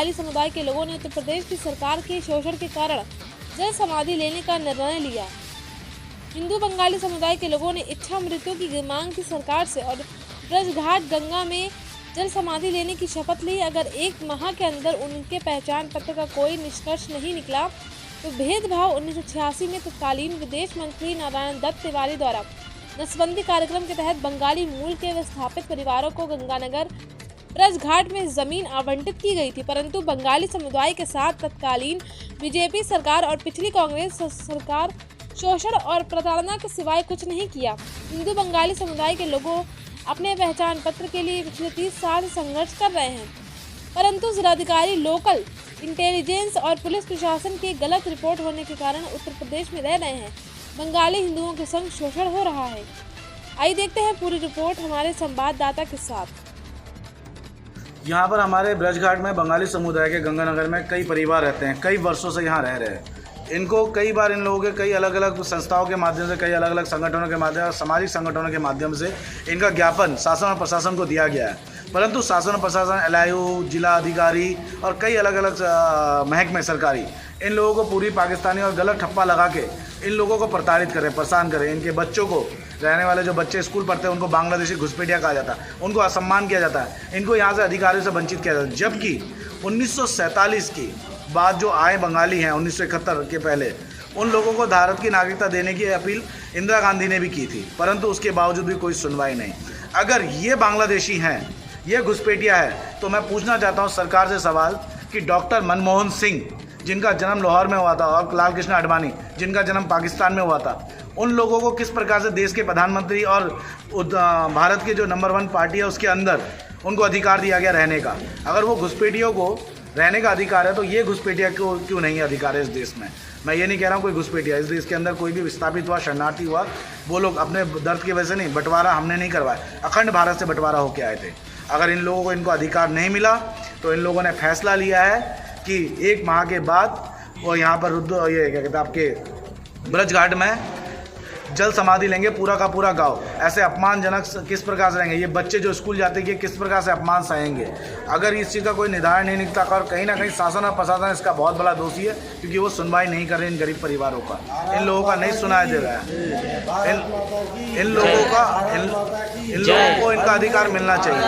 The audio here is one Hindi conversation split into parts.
बंगाली समुदाय के लोगों ने उत्तर प्रदेश की सरकार के शोषण के कारण जल समाधि लेने का निर्णय लिया। हिंदू बंगाली समुदाय के लोगों ने इच्छा मृत्यु की मांग की सरकार से और ब्रजघाट गंगा में जल समाधि लेने की शपथ ली। अगर 1 माह के अंदर उनके पहचान पत्र का कोई निष्कर्ष नहीं निकला तो भेदभाव 1986 में तत्कालीन विदेश मंत्री नारायण दत्त तिवारी द्वारा नसबंदी कार्यक्रम के तहत बंगाली मूल के विस्थापित परिवारों को गंगानगर ब्रजघाट में जमीन आवंटित की गई थी, परंतु बंगाली समुदाय के साथ तत्कालीन बीजेपी सरकार और पिछली कांग्रेस सरकार शोषण और प्रताड़ना के सिवाय कुछ नहीं किया। हिंदू बंगाली समुदाय के लोगों अपने पहचान पत्र के लिए पिछले 30 साल से संघर्ष कर रहे हैं, परंतु जिलाधिकारी, लोकल इंटेलिजेंस और पुलिस प्रशासन की गलत रिपोर्ट होने के कारण उत्तर प्रदेश में रह रहे हैं बंगाली हिंदुओं के संग शोषण हो रहा है। आइए देखते हैं पूरी रिपोर्ट हमारे संवाददाता के साथ। यहाँ पर हमारे ब्रजघाट में बंगाली समुदाय के गंगानगर में कई परिवार रहते हैं, कई वर्षों से यहाँ रह रहे हैं। इनको कई बार इन लोगों के कई अलग अलग संस्थाओं के माध्यम से, कई अलग अलग संगठनों के माध्यम, सामाजिक संगठनों के माध्यम से इनका ज्ञापन शासन और प्रशासन को दिया गया है, परंतु शासन और प्रशासन, एलआईयू, जिला अधिकारी और कई अलग अलग महकमे सरकारी इन लोगों को पूरी पाकिस्तानी और गलत ठप्पा लगा के इन लोगों को प्रताड़ित करें, परेशान करें। इनके बच्चों को, रहने वाले जो बच्चे स्कूल पढ़ते हैं उनको बांग्लादेशी घुसपैठिया कहा जाता है, उनको असम्मान किया जाता है, इनको यहाँ से अधिकारियों से वंचित किया जाता है। जबकि 1947 की बाद जो आए बंगाली हैं 1971 के पहले, उन लोगों को भारत की नागरिकता देने की अपील इंदिरा गांधी ने भी की थी, परंतु उसके बावजूद भी कोई सुनवाई नहीं। अगर ये बांग्लादेशी हैं, ये घुसपैठिया है, तो मैं पूछना चाहता हूँ सरकार से सवाल कि डॉक्टर मनमोहन सिंह, जिनका जन्म लाहौर में हुआ था, और लाल कृष्ण आडवाणी, जिनका जन्म पाकिस्तान में हुआ था, उन लोगों को किस प्रकार से देश के प्रधानमंत्री और भारत के जो नंबर 1 पार्टी है उसके अंदर उनको अधिकार दिया गया रहने का। अगर वो घुसपैठियों को रहने का अधिकार है तो ये घुसपैठिया क्यों नहीं अधिकार है इस देश में। मैं ये नहीं कह रहा हूँ कोई घुसपैठिया, इस देश के अंदर कोई भी विस्थापित हुआ, शरणार्थी हुआ, वो लोग अपने दर्द की वजह से नहीं, बंटवारा हमने नहीं करवाया, अखंड भारत से बंटवारा होकर आए थे। अगर इन लोगों को इनको अधिकार नहीं मिला तो इन लोगों ने फैसला लिया है कि 1 माह के बाद वो यहाँ पर ये क्या कहते हैं आपके ब्रजघाट में जल समाधि लेंगे, पूरा का पूरा गांव। ऐसे अपमानजनक किस प्रकार से रहेंगे ये बच्चे जो स्कूल जाते हैं, किस प्रकार से अपमान सहेंगे अगर इस चीज़ का कोई निर्धारण नहीं निकलता। और कहीं ना कहीं शासन और प्रशासन इसका बहुत बड़ा दोषी है, क्योंकि वो सुनवाई नहीं कर रहे इन गरीब परिवारों का, इन लोगों का नहीं सुनाया दे रहा है। इन लोगों को इनका अधिकार मिलना चाहिए,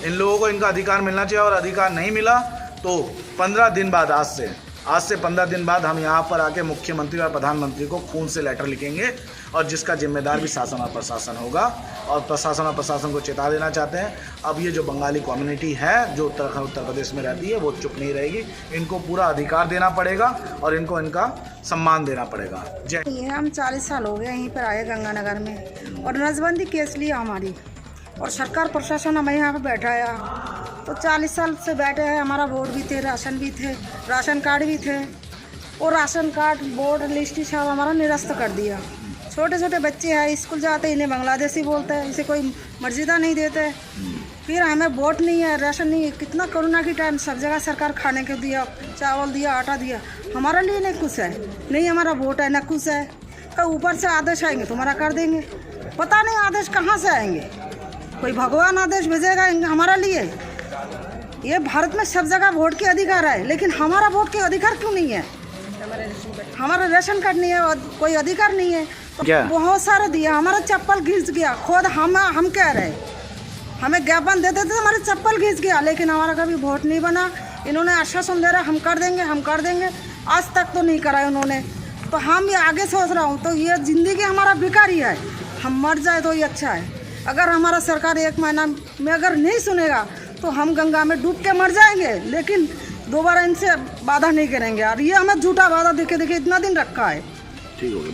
इन लोगों को इनका अधिकार मिलना चाहिए। और अधिकार नहीं मिला तो 15 दिन बाद, आज से 15 दिन बाद हम यहाँ पर आके मुख्यमंत्री और प्रधानमंत्री को खून से लेटर लिखेंगे, और जिसका जिम्मेदार भी शासन और प्रशासन होगा। और प्रशासन और प्रशासन को चेता देना चाहते हैं, अब ये जो बंगाली कम्युनिटी है जो उत्तर प्रदेश में रहती है वो चुप नहीं रहेगी, इनको पूरा अधिकार देना पड़ेगा और इनको इनका सम्मान देना पड़ेगा। जय। हम 40 साल हो गए यहीं पर आए गंगानगर में, और नसबंदी केस लिया हमारी, और सरकार प्रशासन हमें यहाँ पर बैठाया। तो 40 साल से बैठे हैं, हमारा वोट भी थे, राशन भी थे, राशन कार्ड भी थे, और राशन कार्ड, वोट लिस्ट सब हमारा निरस्त कर दिया। छोटे छोटे बच्चे हैं, स्कूल जाते, इन्हें बांग्लादेशी बोलते हैं, इसे कोई मर्यादा नहीं देते। फिर हमें वोट नहीं है, राशन नहीं है। कितना कोरोना के टाइम सब जगह सरकार खाने के दिया, चावल दिया, आटा दिया, हमारे लिए नहीं कुछ है, नहीं हमारा वोट है, न कुछ है। तो ऊपर से आदेश आएंगे तुम्हारा कर देंगे, पता नहीं आदेश कहाँ से आएंगे, कोई भगवान आदेश भेजेगा हमारा लिए। ये भारत में सब जगह वोट के अधिकार है, लेकिन हमारा वोट के अधिकार क्यों नहीं है? हमारा राशन कार्ड नहीं है और कोई अधिकार नहीं है। तो बहुत सारा दिया, हमारा चप्पल घिस गया, खुद हम कह रहे, हमें ज्ञापन देते थे, हमारे चप्पल घिस गया, लेकिन हमारा कभी वोट नहीं बना। इन्होंने आश्वासन दे रहा हम कर देंगे, हम कर देंगे, आज तक तो नहीं करा उन्होंने। तो हम ये आगे सोच रहा हूँ, तो ये जिंदगी हमारा बेकार ही है, हम मर जाए तो ये अच्छा है। अगर हमारा सरकार 1 महीना में अगर नहीं सुनेगा तो हम गंगा में डूब के मर जाएंगे, लेकिन दोबारा इनसे वादा नहीं करेंगे। और ये हमें झूठा वादा देके इतना दिन रखा है। ठीक हो गया।